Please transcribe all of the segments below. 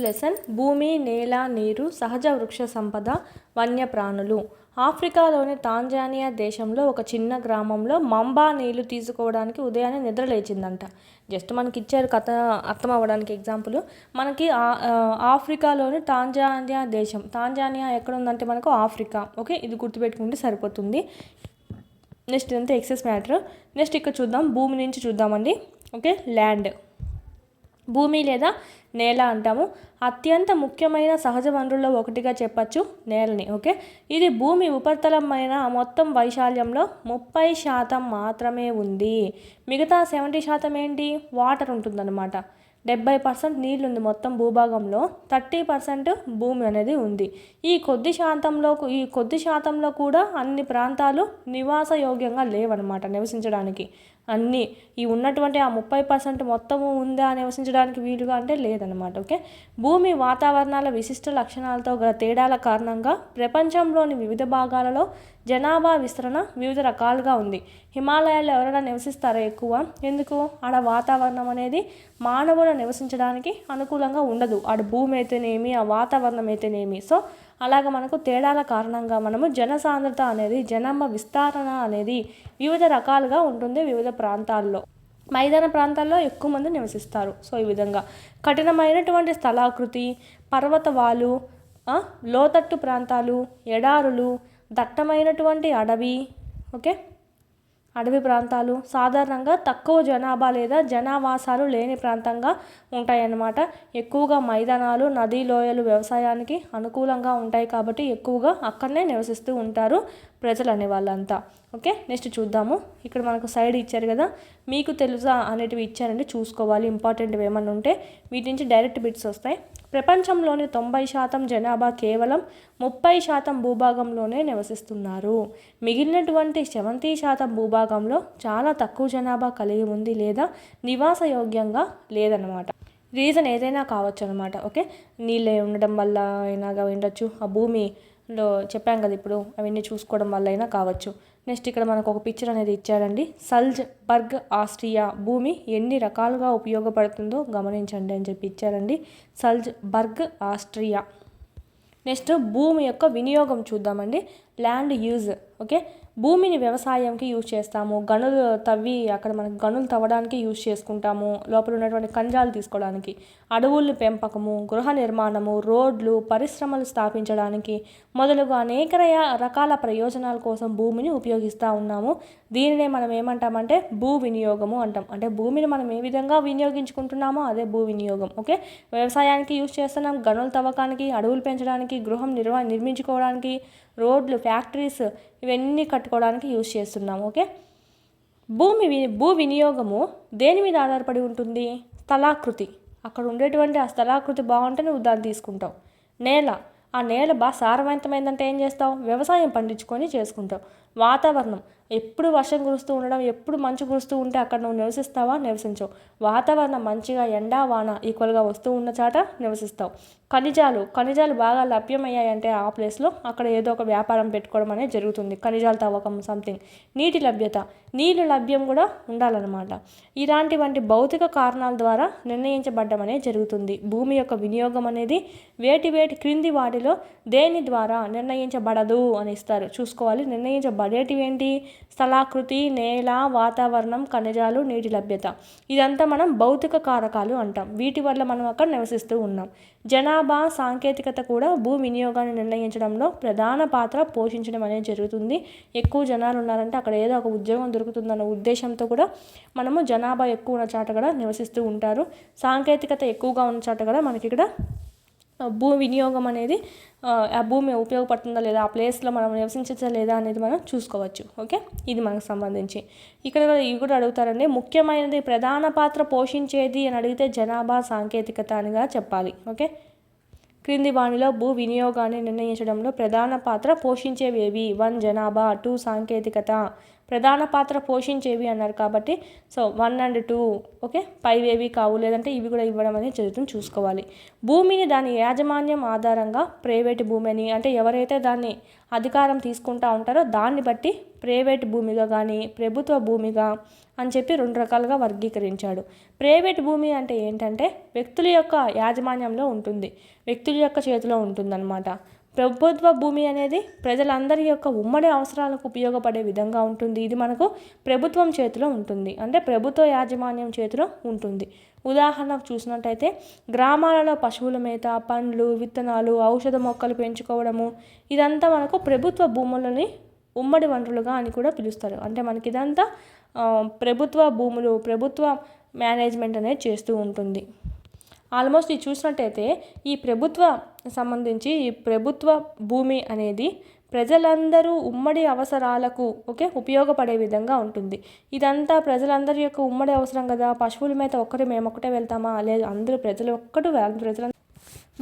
Lesson భూమి, నేల, నీరు, సహజ వృక్ష సంపద, వన్యప్రాణులు. ఆఫ్రికాలోని తాంజానియా దేశంలో ఒక చిన్న గ్రామంలో మంబా నీళ్లు తీసుకోవడానికి ఉదయాన్నే నిద్ర లేచిందంట. జస్ట్ మనకి ఇచ్చారు కథ అర్థం అవ్వడానికి ఎగ్జాంపుల్. మనకి ఆఫ్రికాలోని తాంజానియా దేశం, తాంజానియా ఎక్కడ ఉందంటే మనకు ఆఫ్రికా. ఓకే, ఇది గుర్తుపెట్టుకుంటే సరిపోతుంది. నెక్స్ట్ ఇదంతా ఎక్సెస్ మ్యాటర్. నెక్స్ట్ ఇక్కడ చూద్దాం, భూమి నుంచి చూద్దామండి. ఓకే, ల్యాండ్, భూమి లేదా నేల అంటాము. అత్యంత ముఖ్యమైన సహజ వనరుల్లో ఒకటిగా చెప్పచ్చు నేలని. ఓకే, ఇది భూమి ఉపరితలమైన మొత్తం వైశాల్యంలో 30% మాత్రమే ఉంది. మిగతా 70% ఏంటి? వాటర్ ఉంటుందన్నమాట. 70% నీళ్ళు ఉంది మొత్తం భూభాగంలో, 30% భూమి అనేది ఉంది. ఈ కొద్ది శాతంలో కూడా అన్ని ప్రాంతాలు నివాసయోగ్యంగా లేవన్నమాట నివసించడానికి. అన్నీ ఈ ఉన్నటువంటి ఆ 30% మొత్తము ఉందా నివసించడానికి వీలుగా అంటే లేదనమాట. ఓకే, భూమి వాతావరణాల విశిష్ట లక్షణాలతో గల తేడాల కారణంగా ప్రపంచంలోని వివిధ భాగాలలో జనాభా విస్తరణ వివిధ రకాలుగా ఉంది. హిమాలయాల్లో ఎవరైనా నివసిస్తారా ఎక్కువ? ఎందుకు? ఆడ వాతావరణం అనేది మానవుల నివసించడానికి అనుకూలంగా ఉండదు. ఆడ భూమి అయితేనేమి, ఆ వాతావరణం అయితేనేమి. సో అలాగ మనకు తేడాల కారణంగా మనము జనసాంద్రత అనేది, జనాభా విస్తరణ అనేది వివిధ రకాలుగా ఉంటుంది వివిధ ప్రాంతాల్లో. మైదాన ప్రాంతాల్లో ఎక్కువ మంది నివసిస్తారు. సో ఈ విధంగా కఠినమైనటువంటి స్థలాకృతి, పర్వతవాలు, లోతట్టు ప్రాంతాలు, ఎడారులు, దట్టమైనటువంటి అడవి, ఓకే, అడవి ప్రాంతాలు సాధారణంగా తక్కువ జనాభా లేదా జనావాసాలు లేని ప్రాంతంగా ఉంటాయన్నమాట. ఎక్కువగా మైదానాలు, నదీ లోయలు వ్యవసాయానికి అనుకూలంగా ఉంటాయి కాబట్టి ఎక్కువగా అక్కడనే నివసిస్తూ ఉంటారు ప్రజలు అనే వాళ్ళంతా. ఓకే, నెక్స్ట్ చూద్దాము. ఇక్కడ మనకు సైడ్ ఇచ్చారు కదా, మీకు తెలుసా అనేటివి ఇచ్చారండి, చూసుకోవాలి. ఇంపార్టెంట్వి ఏమన్నా ఉంటే వీటి నుంచి డైరెక్ట్ బిట్స్ వస్తాయి. ప్రపంచంలోని 90% జనాభా కేవలం 30% భూభాగంలోనే నివసిస్తున్నారు. మిగిలినటువంటి 70% భూభాగంలో చాలా తక్కువ జనాభా కలిగి ఉంది లేదా నివాసయోగ్యంగా లేదన్నమాట. రీజన్ ఏదైనా కావచ్చు అనమాట. ఓకే, నీళ్ళే ఉండడం వల్ల అయినా ఉండొచ్చు, ఆ భూమిలో చెప్పాం కదా ఇప్పుడు అవన్నీ చూసుకోవడం వల్ల అయినా కావచ్చు. నెక్స్ట్ ఇక్కడ మనకు ఒక పిక్చర్ అనేది ఇచ్చారండి. సల్జ్బర్గ్ ఆస్ట్రియా భూమి ఎన్ని రకాలుగా ఉపయోగపడుతుందో గమనించండి అని చెప్పి ఇచ్చారండి. సల్జ్బర్గ్ ఆస్ట్రియా. నెక్స్ట్ భూమి యొక్క వినియోగం చూద్దామండి. Land use. ఓకే, భూమిని వ్యవసాయంకి యూజ్ చేస్తాము. గనులు తవ్వి అక్కడ మనకు గనులు తవ్వడానికి యూజ్ చేసుకుంటాము, లోపల ఉన్నటువంటి ఖనిజాలు తీసుకోవడానికి. అడవుల పెంపకము, గృహ నిర్మాణము, రోడ్లు, పరిశ్రమలు స్థాపించడానికి మొదలుగా అనేక రకాల ప్రయోజనాల కోసం భూమిని ఉపయోగిస్తూ ఉన్నాము. దీనినే మనం ఏమంటామంటే భూ వినియోగము అంటాం. అంటే భూమిని మనం ఏ విధంగా వినియోగించుకుంటున్నామో అదే భూ వినియోగం. ఓకే, వ్యవసాయానికి యూజ్ చేస్తున్నాం, గనులు తవ్వకానికి, అడవులు పెంచడానికి, గృహం నిర్మించుకోవడానికి, రోడ్లు, ఫ్యాక్టరీస్ ఇవన్నీ కట్టుకోవడానికి యూజ్ చేస్తున్నాం. ఓకే, భూ వినియోగము దేని మీద ఆధారపడి ఉంటుంది? స్థలాకృతి. అక్కడ ఉండేటువంటి ఆ స్థలాకృతి బాగుంటే నువ్వు దాన్ని తీసుకుంటావు. నేల, ఆ నేల బాగా సారవంతమైందంటే ఏం చేస్తావు? వ్యవసాయం పండించుకొని చేసుకుంటావు. వాతావరణం, ఎప్పుడు వర్షం కురుస్తూ ఉండడం, ఎప్పుడు మంచు కురుస్తూ ఉంటే అక్కడ నువ్వు నివసిస్తావా? నివసించవు. వాతావరణం మంచిగా ఎండా వాన ఈక్వల్గా వస్తూ ఉన్న చాట నివసిస్తావు. ఖనిజాలు బాగా లభ్యమయ్యాయంటే ఆ ప్లేస్లో అక్కడ ఏదో ఒక వ్యాపారం పెట్టుకోవడం అనేది జరుగుతుంది. ఖనిజాలు తవ్వకం సంథింగ్. నీటి లభ్యత, నీళ్ళు లభ్యం కూడా ఉండాలన్నమాట. ఇలాంటివంటి భౌతిక కారణాల ద్వారా నిర్ణయించబడ్డం అనేది జరుగుతుంది. భూమి యొక్క వినియోగం అనేది వేటి క్రింది వాటిలో దేని ద్వారా నిర్ణయించబడదు అని ఇస్తారు, చూసుకోవాలి. నిర్ణయించబడేటివి ఏంటి? స్థలాకృతి, నేల, వాతావరణం, ఖనిజాలు, నీటి లభ్యత. ఇదంతా మనం భౌతిక కారకాలు అంటాం. వీటి వల్ల మనం అక్కడ నివసిస్తూ ఉన్నాం. జనాభా, సాంకేతికత కూడా భూ వినియోగాన్ని నిర్ణయించడంలో ప్రధాన పాత్ర పోషించడం అనేది జరుగుతుంది. ఎక్కువ జనాలు ఉన్నారంటే అక్కడ ఏదో ఒక ఉద్యోగం దొరుకుతుందన్న ఉద్దేశంతో కూడా మనము జనాభా ఎక్కువ ఉన్న చాట కూడా నివసిస్తూ ఉంటారు. సాంకేతికత ఎక్కువగా ఉన్న చాట కూడా మనకి ఇక్కడ భూ వినియోగం అనేది, ఆ భూమి ఉపయోగపడుతుందా లేదా, ఆ ప్లేస్లో మనం నివసించచ్చా లేదా అనేది మనం చూసుకోవచ్చు. ఓకే, ఇది మనకు సంబంధించి. ఇక్కడ ఇవి కూడా అడుగుతారండి. ముఖ్యమైనది, ప్రధాన పాత్ర పోషించేది అని అడిగితే జనాభా, సాంకేతికత అనిగా చెప్పాలి. ఓకే, క్రింది వాణిలో భూ వినియోగాన్ని నిర్ణయించడంలో ప్రధాన పాత్ర పోషించేవి ఏవి? 1 జనాభా, 2 సాంకేతికత, ప్రధాన పాత్ర పోషించేవి అన్నారు కాబట్టి సో 1 and 2 ఓకే పైవేవి కావు, లేదంటే ఇవి కూడా ఇవ్వడం అనేది జరుగుతుంది, చూసుకోవాలి. భూమిని దాని యాజమాన్యం ఆధారంగా ప్రైవేటు భూమి అని, అంటే ఎవరైతే దాన్ని అధికారం తీసుకుంటా ఉంటారో దాన్ని బట్టి ప్రైవేట్ భూమిగా కానీ ప్రభుత్వ భూమిగా అని చెప్పి 2 రకాలుగా వర్గీకరించాడు. ప్రైవేట్ భూమి అంటే ఏంటంటే వ్యక్తుల యొక్క యాజమాన్యంలో ఉంటుంది, వ్యక్తుల యొక్క చేతిలో ఉంటుందన్నమాట. ప్రభుత్వ భూమి అనేది ప్రజలందరి యొక్క ఉమ్మడి అవసరాలకు ఉపయోగపడే విధంగా ఉంటుంది. ఇది మనకు ప్రభుత్వం చేతిలో ఉంటుంది, అంటే ప్రభుత్వ యాజమాన్యం చేతిలో ఉంటుంది. ఉదాహరణకు చూసినట్టయితే గ్రామాలలో పశువుల మేత, పండ్లు, విత్తనాలు, ఔషధ మొక్కలు పెంచుకోవడము ఇదంతా మనకు ప్రభుత్వ భూములని ఉమ్మడి వనరులుగా అని కూడా పిలుస్తారు. అంటే మనకి ఇదంతా ప్రభుత్వ భూములు, ప్రభుత్వ మేనేజ్మెంట్ అనేది చేస్తూ ఉంటుంది. ఆల్మోస్ట్ ఇది చూసినట్టయితే ఈ ప్రభుత్వ భూమి అనేది ప్రజలందరూ ఉమ్మడి అవసరాలకు ఓకే ఉపయోగపడే విధంగా ఉంటుంది. ఇదంతా ప్రజలందరి యొక్క ఉమ్మడి అవసరం కదా, పశువుల మీద మేము ఒక్కటే వెళ్తామా, లేదు అందరూ ప్రజలు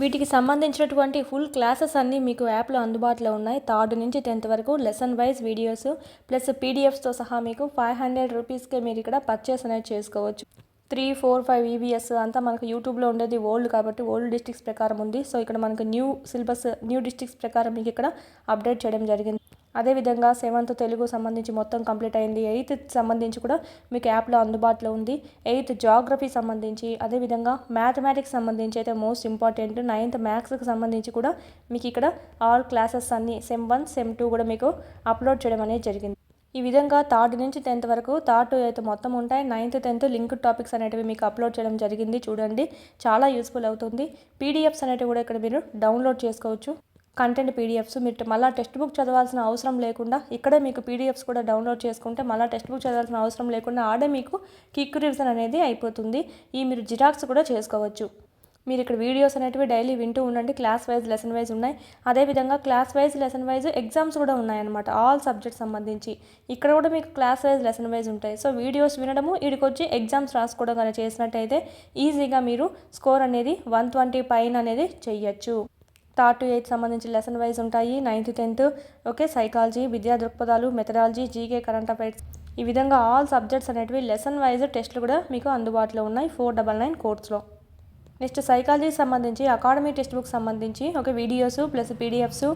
వీటికి సంబంధించినటువంటి ఫుల్ క్లాసెస్ అన్నీ మీకు యాప్లో అందుబాటులో ఉన్నాయి. 3rd నుంచి 10th వరకు లెసన్ వైజ్ వీడియోస్ ప్లస్ పీడిఎఫ్స్తో సహా మీకు 500 రూపీస్కే మీరు ఇక్కడ పర్చేస్ అనేది చేసుకోవచ్చు. 3, 4, 5 EVS అంతా మనకు యూట్యూబ్లో ఉండేది ఓల్డ్ కాబట్టి ఓల్డ్ డిస్ట్రిక్ట్స్ ప్రకారం ఉంది. సో ఇక్కడ మనకు న్యూ సిలబస్ న్యూ డిస్ట్రిక్ట్స్ ప్రకారం మీకు ఇక్కడ అప్డేట్ చేయడం జరిగింది. అదేవిధంగా 7th తెలుగు సంబంధించి మొత్తం కంప్లీట్ అయింది. 8th సంబంధించి కూడా మీకు యాప్లో అందుబాటులో ఉంది. 8th జాగ్రఫీ సంబంధించి, అదేవిధంగా మ్యాథమెటిక్స్ సంబంధించి అయితే మోస్ట్ ఇంపార్టెంట్ 9th మ్యాథ్స్కి సంబంధించి కూడా మీకు ఇక్కడ ఆల్ క్లాసెస్ అన్నీ సెమ్ 1 సెమ్ 2 కూడా మీకు అప్లోడ్ చేయడం అనేది జరిగింది. ఈ విధంగా 3rd నుంచి 10th వరకు 3rd to 8th మొత్తం ఉంటాయి. 9th 10th లింక్డ్ టాపిక్స్ అనేటివి మీకు అప్లోడ్ చేయడం జరిగింది. చూడండి, చాలా యూస్ఫుల్ అవుతుంది. పీడిఎఫ్స్ అనేటివి కూడా ఇక్కడ మీరు డౌన్లోడ్ చేసుకోవచ్చు. కంటెంట్ పీడిఎఫ్స్ మీరు మళ్ళీ టెక్స్ట్ బుక్ చదవాల్సిన అవసరం లేకుండా ఇక్కడే మీకు పీడిఎఫ్స్ కూడా డౌన్లోడ్ చేసుకుంటే మళ్ళీ టెక్స్ట్ బుక్ చదవాల్సిన అవసరం లేకుండా ఆడే మీకు క్విక్ రివిజన్ అనేది అయిపోతుంది. మీరు జిరాక్స్ కూడా చేసుకోవచ్చు. మీరు ఇక్కడ వీడియోస్ అనేటివి డైలీ వింటూ ఉండండి. క్లాస్ వైజ్ లెసన్ వైజ్ ఉన్నాయి. అదేవిధంగా class wise lesson wise exams కూడా ఉన్నాయన్నమాట, ఆల్ సబ్జెక్ట్ సంబంధించి. ఇక్కడ కూడా మీకు క్లాస్ వైజ్ లెసన్ వైజ్ ఉంటాయి. సో వీడియోస్ వినడము, వీడికి వచ్చి ఎగ్జామ్స్ రాసుకోవడం కానీ చేసినట్టయితే ఈజీగా మీరు స్కోర్ అనేది 120 పైన అనేది చెయ్యొచ్చు. 3rd to 8th సంబంధించి లెసన్ వైజ్ ఉంటాయి. 9th 10th ఓకే సైకాలజీ, విద్యా దృక్పథాలు, మెథడాలజీ, జీకే, కరెంట్ అఫైర్స్ ఈ విధంగా ఆల్ సబ్జెక్ట్స్ అనేటివి లెసన్ వైజ్ టెస్టులు కూడా మీకు అందుబాటులో ఉన్నాయి 499 కోర్స్లో. నెక్స్ట్ సైకాలజీ సంబంధించి అకాడమీ టెక్స్ట్ బుక్ సంబంధించి ఒక వీడియోస్ ప్లస్ పీడిఎఫ్స్,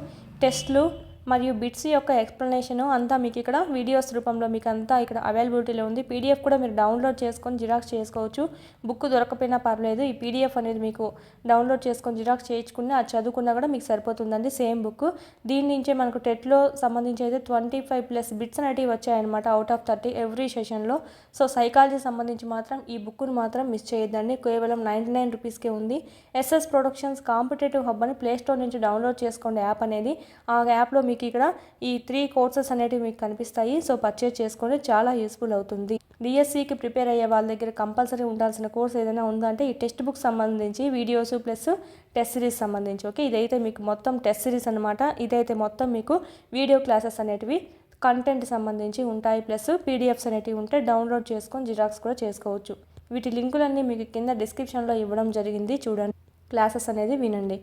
టెస్ట్లు మరియు బిట్స్ యొక్క ఎక్స్ప్లెనేషన్ అంతా మీకు ఇక్కడ వీడియోస్ రూపంలో మీకు అంతా ఇక్కడ అవైలబిలిటీలో ఉంది. పీడిఎఫ్ కూడా మీరు డౌన్లోడ్ చేసుకొని జిరాక్స్ చేసుకోవచ్చు. బుక్ దొరకపోయినా పర్లేదు, ఈ పీడిఎఫ్ అనేది మీకు డౌన్లోడ్ చేసుకొని జిరాక్స్ చేయించుకుని అది చదువుకున్నా కూడా మీకు సరిపోతుందండి. Same book. దీని నుంచే మనకు టెట్లో సంబంధించి అయితే 25+ బిట్స్ అనేటివి వచ్చాయన్నమాట అవుట్ ఆఫ్ 30 ఎవ్రీ సెషన్లో. సో సైకాలజీ సంబంధించి మాత్రం ఈ బుక్ను మాత్రం మిస్ చేయొద్దండి. కేవలం 99 రూపీస్కే ఉంది. ఎస్ఎస్ ప్రొడక్షన్స్ కాంపిటేటివ్ హబ్ అని ప్లేస్టోర్ నుంచి డౌన్లోడ్ చేసుకోండి యాప్ అనేది. ఆ యాప్లో మీకు ఇక్కడ ఈ 3 కోర్సెస్ అనేటివి మీకు కనిపిస్తాయి. సో పర్చేజ్ చేసుకోండి, చాలా యూస్ఫుల్ అవుతుంది. డిఎస్సికి ప్రిపేర్ అయ్యే వాళ్ళ దగ్గర కంపల్సరీ ఉండాల్సిన కోర్స్ ఏదైనా ఉందంటే ఈ టెక్స్ట్ బుక్ సంబంధించి వీడియోస్ ప్లస్ టెస్ట్ సిరీస్ సంబంధించి. ఓకే, ఇదైతే మీకు మొత్తం టెస్ట్ సిరీస్ అనమాట. ఇదైతే మొత్తం మీకు వీడియో క్లాసెస్ అనేటివి కంటెంట్ సంబంధించి ఉంటాయి, ప్లస్ పీడిఎఫ్స్ అనేటివి ఉంటాయి. డౌన్లోడ్ చేసుకొని జిరాక్స్ కూడా చేసుకోవచ్చు. వీటి లింకులన్నీ మీకు కింద డిస్క్రిప్షన్లో ఇవ్వడం జరిగింది, చూడండి. క్లాసెస్ అనేది వినండి.